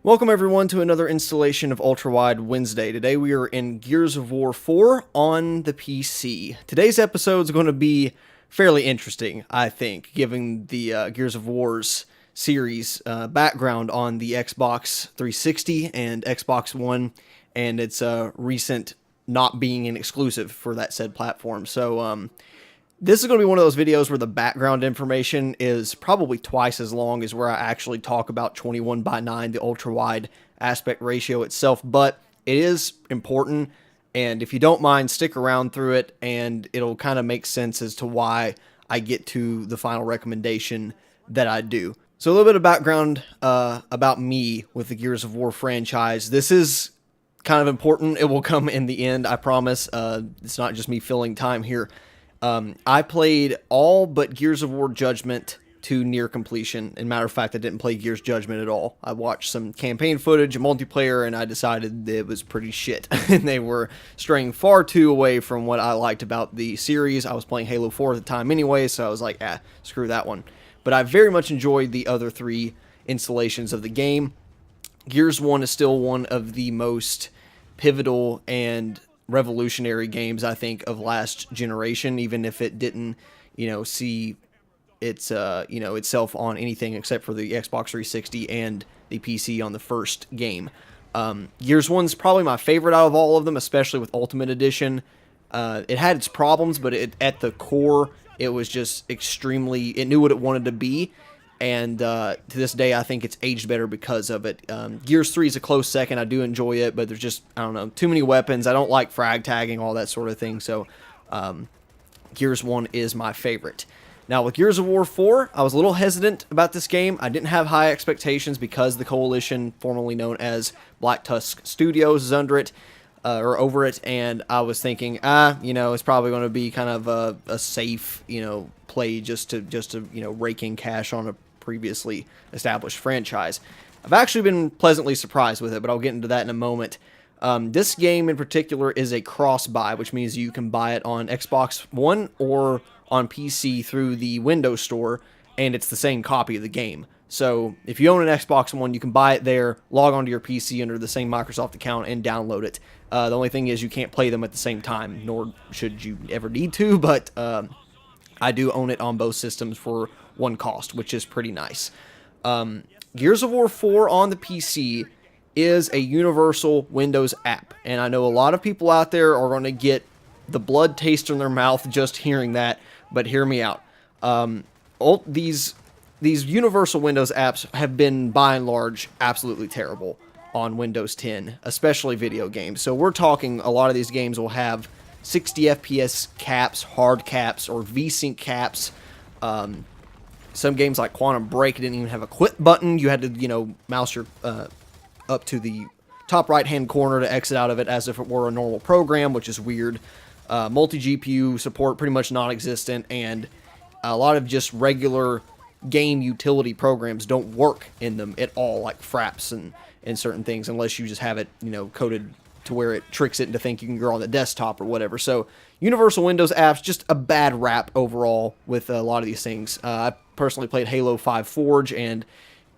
Welcome everyone to another installation of ULTRAWIDE Wednesday. Today we are in Gears of War 4 on the PC. Today's episode is going to be fairly interesting, I think, given the Gears of War's series background on the Xbox 360 and Xbox One, and its recent not being an exclusive for that said platform. So this is going to be one of those videos where the background information is probably twice as long as where I actually talk about 21:9, the ultra-wide aspect ratio itself, but it is important, and if you don't mind, stick around through it, and it'll kind of make sense as to why I get to the final recommendation that I do. So a little bit of background about me with the Gears of War franchise. This is kind of important. It will come in the end, I promise. It's not just me filling time here. I played all but Gears of War Judgment to near completion. As a matter of fact, I didn't play Gears Judgment at all. I watched some campaign footage, multiplayer, and I decided it was pretty shit. And they were straying far too away from what I liked about the series. I was playing Halo 4 at the time anyway, so I was like, screw that one. But I very much enjoyed the other three installations of the game. Gears 1 is still one of the most pivotal and revolutionary games, I think, of last generation, even if it didn't, see its, itself on anything except for the Xbox 360 and the PC on the first game. Gears 1's probably my favorite out of all of them, especially with Ultimate Edition. It had its problems, but at the core, it was just extremely, it knew what it wanted to be. And to this day, I think it's aged better because of it. Gears 3 is a close second. I do enjoy it, but there's just, I don't know, too many weapons. I don't like frag tagging, all that sort of thing. So Gears 1 is my favorite. Now, with Gears of War 4, I was a little hesitant about this game. I didn't have high expectations because the Coalition, formerly known as Black Tusk Studios, is under it. Or over it, and I was thinking, it's probably going to be kind of a safe, play just to rake in cash on a previously established franchise. I've actually been pleasantly surprised with it, but I'll get into that in a moment. This game in particular is a cross-buy, which means you can buy it on Xbox One or on PC through the Windows Store, and it's the same copy of the game. So if you own an Xbox One, you can buy it there, log onto your PC under the same Microsoft account, and download it. The only thing is you can't play them at the same time, nor should you ever need to, but I do own it on both systems for one cost, which is pretty nice. Gears of War 4 on the PC is a universal Windows app, and I know a lot of people out there are going to get the blood taste in their mouth just hearing that, but hear me out. These universal Windows apps have been, by and large, absolutely terrible on Windows 10, especially video games. So we're talking a lot of these games will have 60 FPS caps, hard caps, or VSync caps. Some games like Quantum Break didn't even have a quit button. You had to, mouse your up to the top right-hand corner to exit out of it as if it were a normal program, which is weird. Multi-GPU support pretty much non-existent, and a lot of just regular game utility programs don't work in them at all, like fraps and certain things, unless you just have it, coded to where it tricks it into thinking you can go on the desktop or whatever. So universal Windows apps, just a bad rap overall with a lot of these things. I personally played Halo 5 Forge, and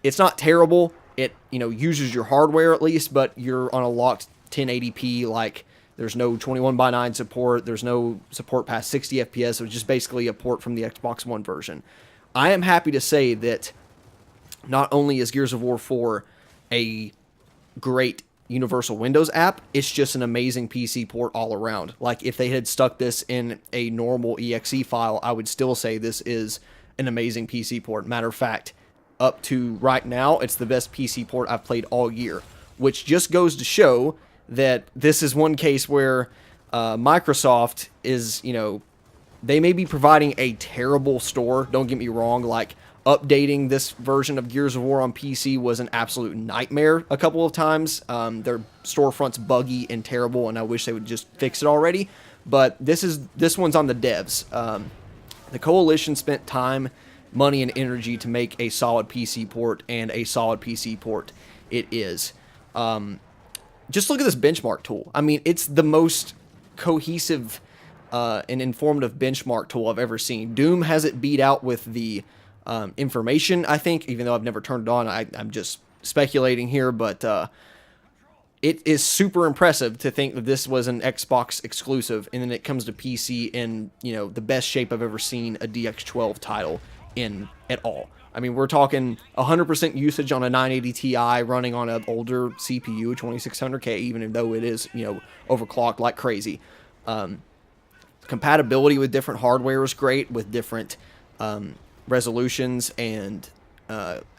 it's not terrible. It, uses your hardware at least, but you're on a locked 1080p, like there's no 21:9 support, there's no support past 60 FPS, so it's just basically a port from the Xbox One version. I am happy to say that not only is Gears of War 4 a great universal Windows app, it's just an amazing PC port all around. Like, if they had stuck this in a normal exe file, I would still say this is an amazing PC port. Matter of fact, up to right now, it's the best PC port I've played all year, which just goes to show that this is one case where Microsoft is, they may be providing a terrible store, don't get me wrong, like updating this version of Gears of War on PC was an absolute nightmare a couple of times. Their storefront's buggy and terrible, and I wish they would just fix it already. But this one's on the devs. The Coalition spent time, money, and energy to make a solid PC port, and a solid PC port it is. Just look at this benchmark tool. I mean, it's the most cohesive and informative benchmark tool I've ever seen. Doom has it beat out with the information, I think, even though I've never turned it on. I'm just speculating here, but it is super impressive to think that this was an Xbox exclusive, and then it comes to PC in, the best shape I've ever seen a DX12 title in at all. I mean, we're talking 100% usage on a 980 Ti running on an older CPU, 2600K, even though it is, overclocked like crazy. Compatibility with different hardware is great, with different resolutions and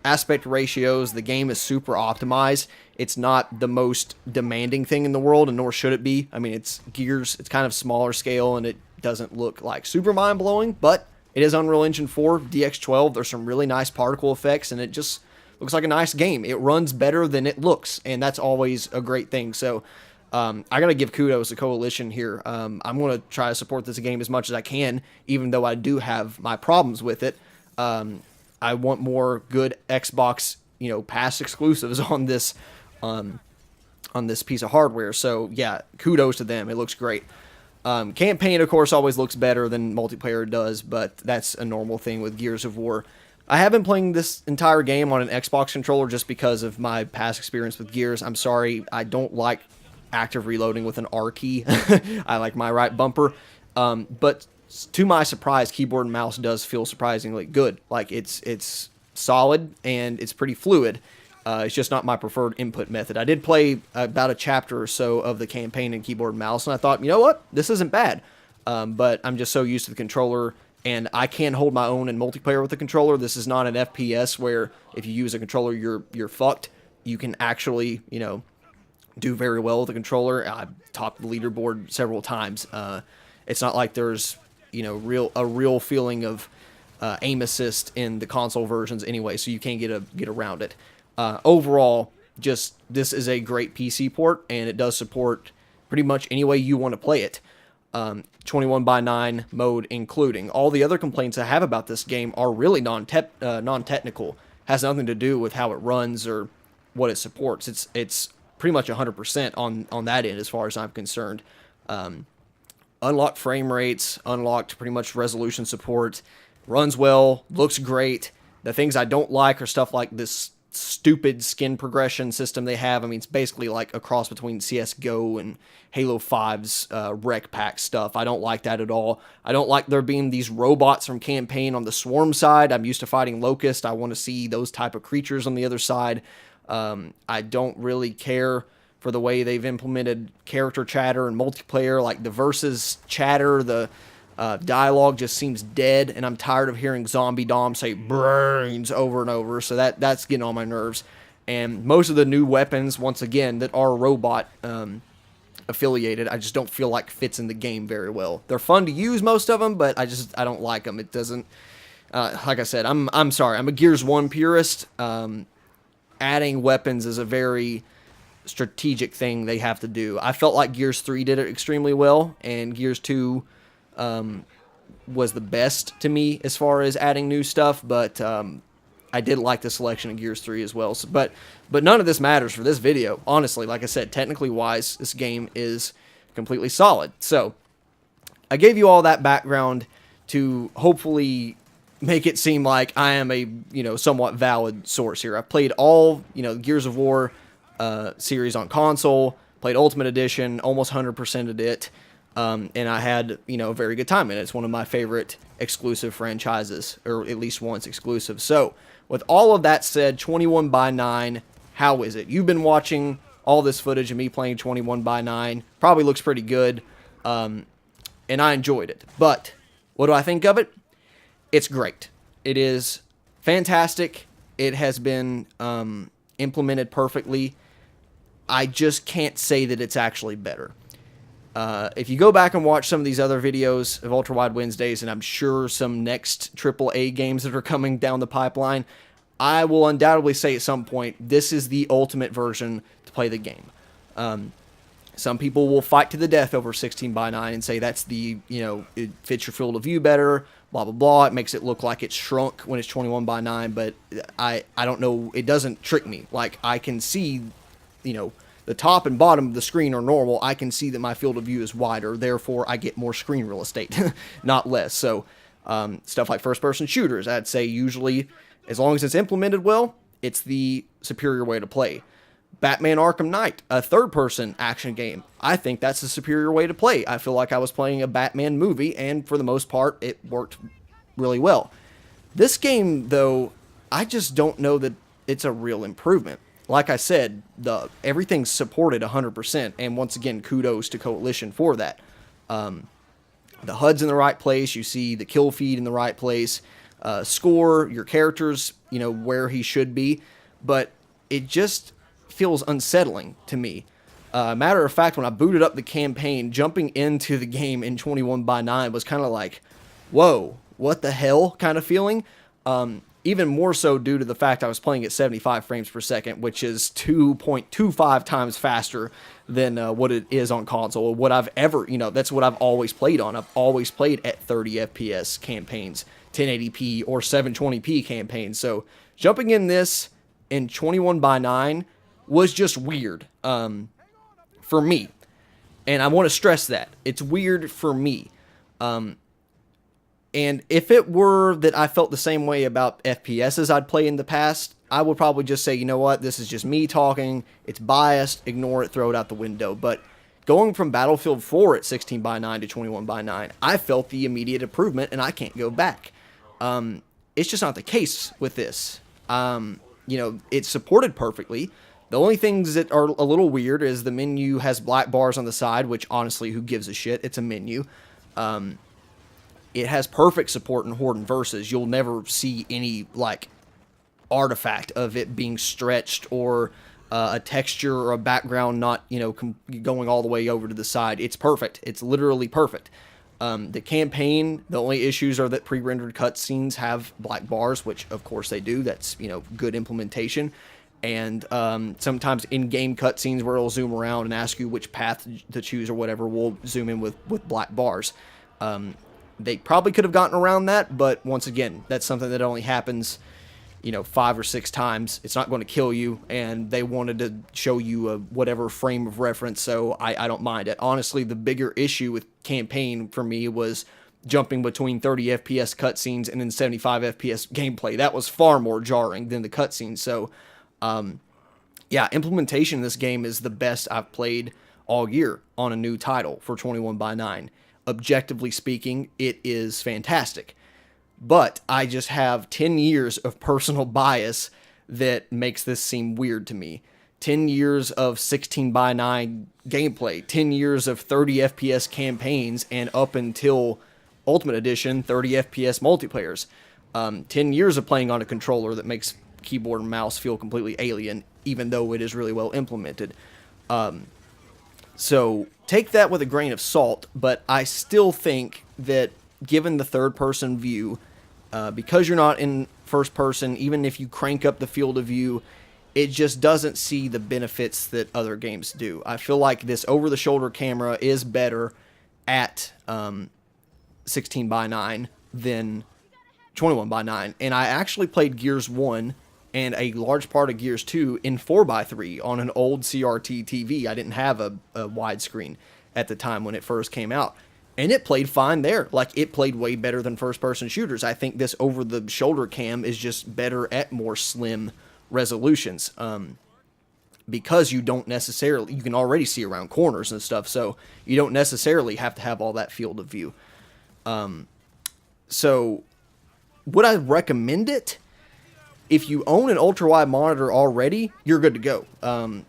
aspect ratios. The game is super optimized. It's not the most demanding thing in the world, and nor should it be. I mean, it's Gears. It's kind of smaller scale, and it doesn't look like super mind-blowing, but it is Unreal Engine 4, DX12. There's some really nice particle effects, and it just looks like a nice game. It runs better than it looks, and that's always a great thing. So I got to give kudos to Coalition here. I'm going to try to support this game as much as I can, even though I do have my problems with it. I want more good Xbox, past exclusives on this piece of hardware. So yeah, kudos to them. It looks great. Campaign, of course, always looks better than multiplayer does, but that's a normal thing with Gears of War. I have been playing this entire game on an Xbox controller just because of my past experience with Gears. I'm sorry, I don't like active reloading with an R key. I like my right bumper. But to my surprise, keyboard and mouse does feel surprisingly good. Like, it's solid and it's pretty fluid. It's just not my preferred input method. I did play about a chapter or so of the campaign in keyboard and mouse, and I thought, you know what? This isn't bad. But I'm just so used to the controller, and I can hold my own in multiplayer with the controller. This is not an FPS where if you use a controller, you're fucked. You can actually, do very well with the controller. I've topped the leaderboard several times. It's not like there's, a real feeling of aim assist in the console versions anyway, so you can't get around it. Overall, just this is a great PC port, and it does support pretty much any way you want to play it. 21:9 mode including. All the other complaints I have about this game are really non-technical. Has nothing to do with how it runs or what it supports. It's pretty much 100% on that end as far as I'm concerned. Unlocked frame rates, unlocked pretty much resolution support, runs well, looks great. The things I don't like are stuff like this stupid skin progression system they have. I mean, it's basically like a cross between CSGO and Halo 5's rec pack stuff. I don't like that at all. I don't like there being these robots from campaign on the swarm side. I'm used to fighting Locust. I want to see those type of creatures on the other side. I don't really care for the way they've implemented character chatter and multiplayer. Like the versus chatter, the dialogue just seems dead, and I'm tired of hearing Zombie Dom say brains over and over, so that's getting on my nerves. And most of the new weapons, once again, that are robot affiliated, I just don't feel like fits in the game very well. They're fun to use, most of them, but I don't like them. It doesn't, like I said, I'm sorry, I'm a Gears 1 purist. Adding weapons is a very strategic thing they have to do. I felt like Gears 3 did it extremely well, and Gears 2 was the best to me as far as adding new stuff, but I did like the selection of Gears 3 as well. So, but none of this matters for this video. Honestly, like I said, technically wise, this game is completely solid. So I gave you all that background to hopefully make it seem like I am a, somewhat valid source here. I've played all, Gears of War series on console, played Ultimate Edition, almost 100%ed it, and I had, a very good time in it. It's one of my favorite exclusive franchises, or at least once exclusive. So, with all of that said, 21:9, how is it? You've been watching all this footage of me playing 21:9. Probably looks pretty good, and I enjoyed it. But, what do I think of it? It's great. It is fantastic. It has been implemented perfectly. I just can't say that it's actually better. If you go back and watch some of these other videos of Ultra Wide Wednesdays, and I'm sure some next AAA games that are coming down the pipeline, I will undoubtedly say at some point, this is the ultimate version to play the game. Some people will fight to the death over 16:9 and say that's the, it fits your field of view better, blah, blah, blah. It makes it look like it's shrunk when it's 21:9, but I don't know. It doesn't trick me. Like, I can see, the top and bottom of the screen are normal. I can see that my field of view is wider. Therefore, I get more screen real estate, not less. So, stuff like first-person shooters, I'd say usually, as long as it's implemented well, It's the superior way to play. Batman Arkham Knight, a third-person action game. I think that's the superior way to play. I feel like I was playing a Batman movie, and for the most part, it worked really well. This game, though, I just don't know that it's a real improvement. Like I said, everything's supported 100%, and once again, kudos to Coalition for that. The HUD's in the right place. You see the kill feed in the right place. Score, your character's, where he should be. But it just feels unsettling to me. Matter of fact, when I booted up the campaign, jumping into the game in 21:9 was kind of like, whoa, what the hell kind of feeling. Even more so due to the fact I was playing at 75 frames per second, which is 2.25 times faster than what it is on console. What I've ever, that's what I've always played on. I've always played at 30 FPS campaigns, 1080p or 720p campaigns. So jumping in this in 21:9 was just weird for me. And I want to stress that. It's weird for me. And if it were that I felt the same way about FPS as I'd play in the past, I would probably just say, you know what, this is just me talking, it's biased, ignore it, throw it out the window. But going from Battlefield 4 at 16:9 to 21:9, I felt the immediate improvement, and I can't go back. It's just not the case with this. It's supported perfectly. The only things that are a little weird is the menu has black bars on the side, which honestly, who gives a shit? It's a menu. It has perfect support in Horde and Versus. You'll never see any, artifact of it being stretched or a texture or a background not, going all the way over to the side. It's perfect. It's literally perfect. The campaign, the only issues are that pre-rendered cutscenes have black bars, which, of course, they do. That's, good implementation. And sometimes in-game cutscenes where it'll zoom around and ask you which path to choose or whatever will zoom in with black bars. They probably could have gotten around that, but once again, that's something that only happens, 5 or 6 times. It's not going to kill you, and they wanted to show you a whatever frame of reference, so I don't mind it. Honestly, the bigger issue with campaign for me was jumping between 30 FPS cutscenes and then 75 FPS gameplay. That was far more jarring than the cutscenes, so implementation in this game is the best I've played all year on a new title for 21:9. Objectively speaking, it is fantastic. But I just have 10 years of personal bias that makes this seem weird to me. 10 years of 16:9 gameplay, 10 years of 30 FPS campaigns, and up until Ultimate Edition, 30 FPS multiplayers. 10 years of playing on a controller that makes keyboard and mouse feel completely alien, even though it is really well implemented. So take that with a grain of salt, but I still think that given the third-person view, because you're not in first person, even if you crank up the field of view, it just doesn't see the benefits that other games do. I feel like this over-the-shoulder camera is better at 16:9 than 21:9, and I actually played Gears 1 and a large part of Gears 2 in 4:3 on an old CRT TV. I didn't have a widescreen at the time when it first came out. And it played fine there. It played way better than first-person shooters. I think this over-the-shoulder cam is just better at more slim resolutions. Because you can already see around corners and stuff, so you don't necessarily have to have all that field of view. So, would I recommend it? If you own an ultra-wide monitor already, you're good to go.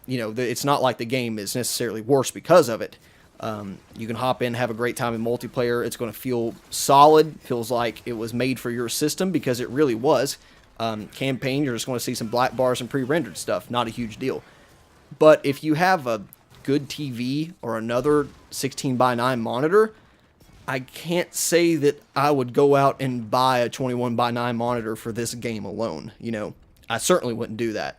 It's not like the game is necessarily worse because of it. You can hop in, have a great time in multiplayer. It's going to feel solid. Feels like it was made for your system because it really was. Campaign, you're just going to see some black bars and pre-rendered stuff. Not a huge deal. But if you have a good TV or another 16:9 monitor, I can't say that I would go out and buy a 21:9 monitor for this game alone. I certainly wouldn't do that.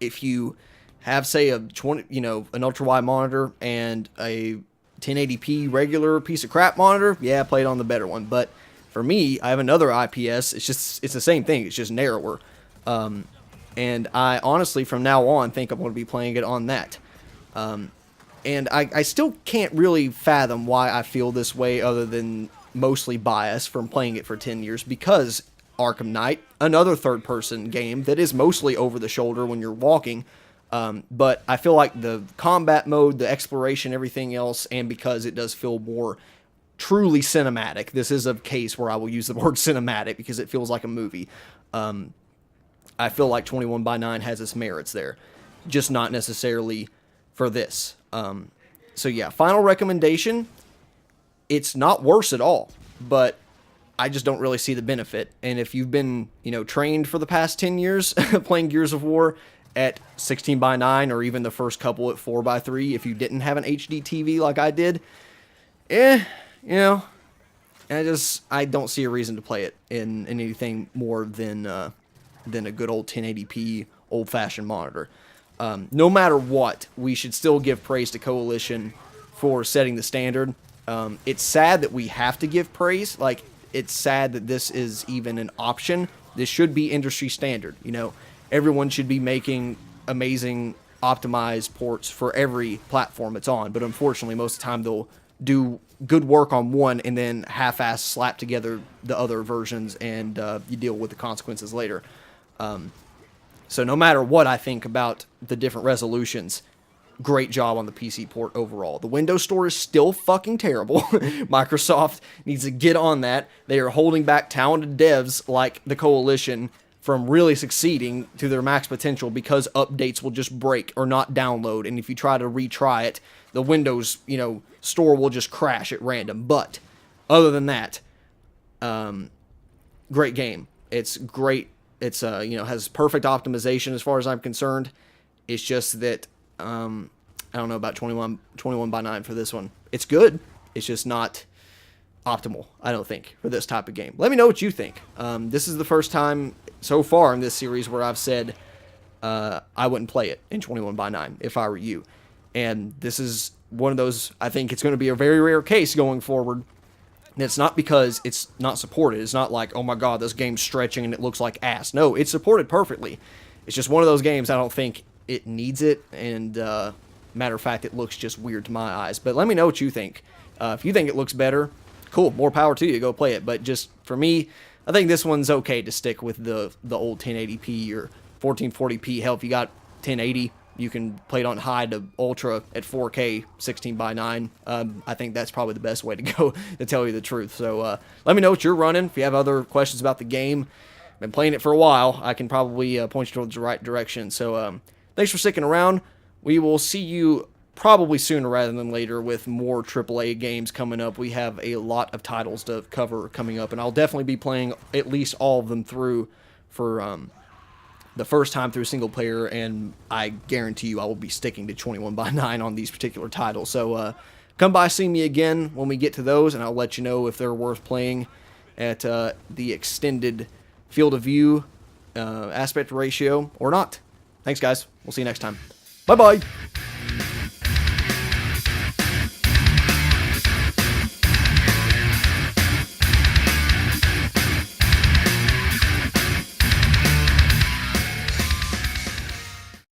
If you have, say, an ultra-wide monitor and a 1080p regular piece of crap monitor, yeah, play it on the better one. But for me, I have another IPS. It's the same thing. It's just narrower. And I honestly, from now on, think I'm going to be playing it on that. And I still can't really fathom why I feel this way other than mostly bias from playing it for 10 years because Arkham Knight, another third-person game that is mostly over the shoulder when you're walking. But I feel like the combat mode, the exploration, everything else, and because it does feel more truly cinematic, this is a case where I will use the word cinematic because it feels like a movie. I feel like 21 by 9 has its merits there, just not necessarily for this. So yeah, final recommendation, it's not worse at all, but I just don't really see the benefit. And if you've been, trained for the past 10 years playing Gears of War at 16 by 9 or even the first couple at 4 by 3, if you didn't have an HD TV like I did, I don't see a reason to play it in anything more than a good old 1080p old-fashioned monitor. No matter what, we should still give praise to Coalition for setting the standard. It's sad that we have to give praise. Like, it's sad that this is even an option. This should be industry standard. Everyone should be making amazing optimized ports for every platform it's on. But unfortunately, most of the time they'll do good work on one and then half-ass slap together the other versions, and you deal with the consequences later. So no matter what I think about the different resolutions, great job on the PC port overall. The Windows Store is still fucking terrible. Microsoft needs to get on that. They are holding back talented devs like the Coalition from really succeeding to their max potential because updates will just break or not download. And if you try to retry it, the Windows, store will just crash at random. But other than that, great game. It's great. It's has perfect optimization as far as I'm concerned. It's just that I don't know about 21 by 9 for this one. It's good. It's just not optimal, I don't think, for this type of game. Let me know what you think. This is the first time so far in this series where I've said I wouldn't play it in 21 by 9 if I were you. And this is one of those, I think it's going to be a very rare case going forward. And it's not because it's not supported. It's not like, oh my god, this game's stretching and it looks like ass. No, it's supported perfectly. It's just one of those games I don't think it needs it. And matter of fact, it looks just weird to my eyes. But let me know what you think. If you think it looks better, cool, more power to you. Go play it. But just for me, I think this one's okay to stick with the old 1080p or 1440p. Hell, if you got 1080, you can play it on high to ultra at 4K 16 by 9. I think that's probably the best way to go, to tell you the truth. So let me know what you're running. If you have other questions about the game, I've been playing it for a while. I can probably point you towards the right direction. So thanks for sticking around. We will see you probably sooner rather than later with more AAA games coming up. We have a lot of titles to cover coming up, and I'll definitely be playing at least all of them through for the first time through single player, and I guarantee you I will be sticking to 21 by 9 on these particular titles. So come by, see me again when we get to those, and I'll let you know if they're worth playing at the extended field of view aspect ratio or not. Thanks, guys. We'll see you next time. Bye-bye.